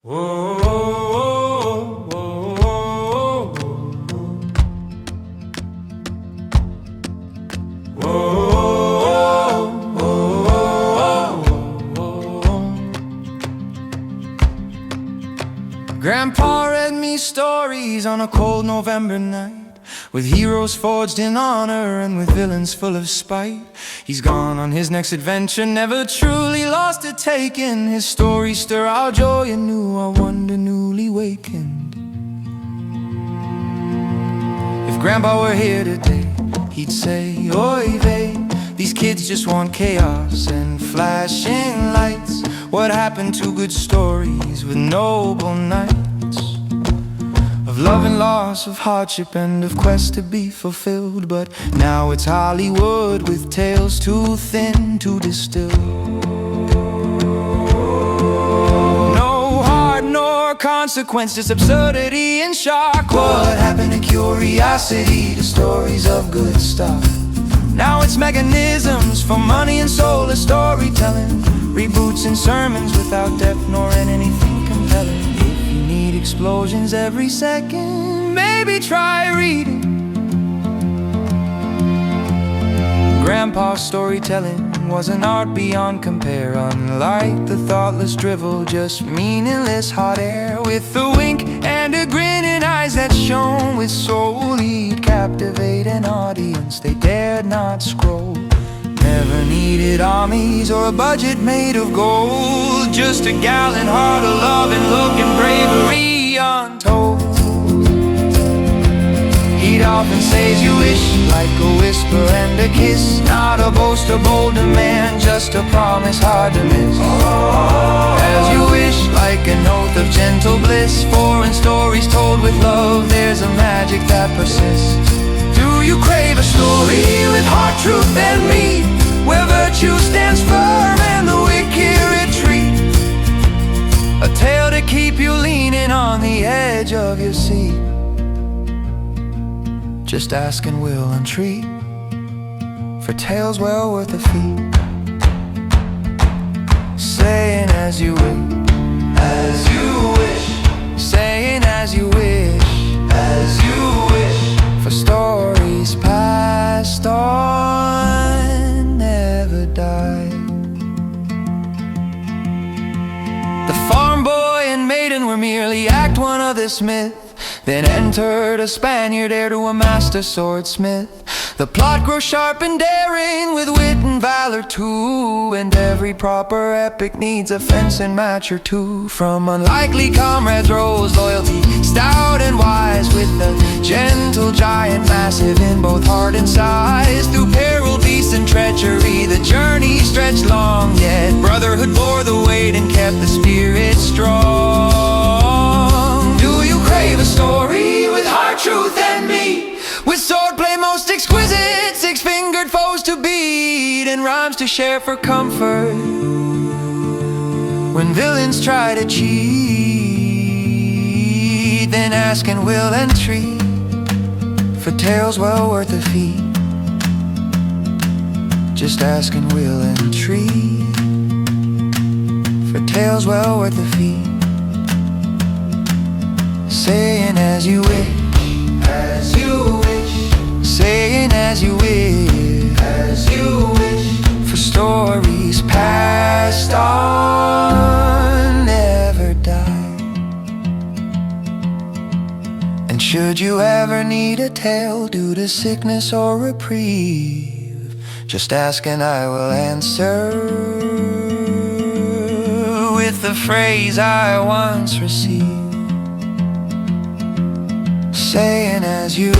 Whoa, whoa, whoa, whoa, whoa. Grandpa read me stories on a cold November night, with heroes forged in honor and with villains full of spite. He's gone on his next adventure, never truly lost a taking. His stories stir our joy anew, our wonder newly wakened. If Grandpa were here today, he'd say, oy vey, these kids just want chaos and flashing lights. What happened to good stories with noble knights? Of love and loss, of hardship and of quest to be fulfilled. But now it's Hollywood with tales too thin to distill. No heart nor consequence, just absurdity and shock. What happened to curiosity, to stories of good stuff? Now it's mechanisms for money and soulless storytelling, reboots and sermons without depth nor in anything compelling. Explosions every second, maybe try reading Grandpa's storytelling was an art beyond compare. Unlike the thoughtless drivel, just meaningless hot air, with a wink and a grin and eyes that shone with soul. He'd captivate an audience they dared not scroll. Never needed armies or a budget made of gold, just a gallant heart of love and look and bravery untold. He'd often say as you wish, like a whisper and a kiss, not a boast or bold demand, just a promise hard to miss. As you wish, like an oath of gentle bliss, foreign stories told with love, there's a magic that persists. Do you crave a story with heart, truth and meat, where virtue stands firm and the wicked retreat? A tale to keep you leaning on the edge of your seat. Just ask and we'll entreat for tales well worth a feat. Saying as you wish, as you wish, saying as you wish, as you wish, for stories passed on never died. The farm boy and maiden were merely act one of this myth. Then entered a Spaniard, heir to a master swordsmith. The plot grows sharp and daring, with wit and valor too, and every proper epic needs a fence and match or two. From unlikely comrades rose loyalty, stout and wise, with the gentle giant massive in both heart and size. Through peril, beast and treachery, the journey stretched long, yet brotherhood bore the weight and kept the spirit strong. Do you crave a story with heart, truth and meat, with swordplay most exquisite, six-fingered foes to beat, and rhymes to share for comfort when villains try to cheat? Then ask and we'll entreat for tales well worth a feat. Just ask and we'll entreat for tales well worth a feat. Saying as you wish, as you wish, saying as you wish, as you wish, for stories passed on never die. And should you ever need a tale due to sickness or reprieve, just ask and I will answer with the phrase I once received. Saying as you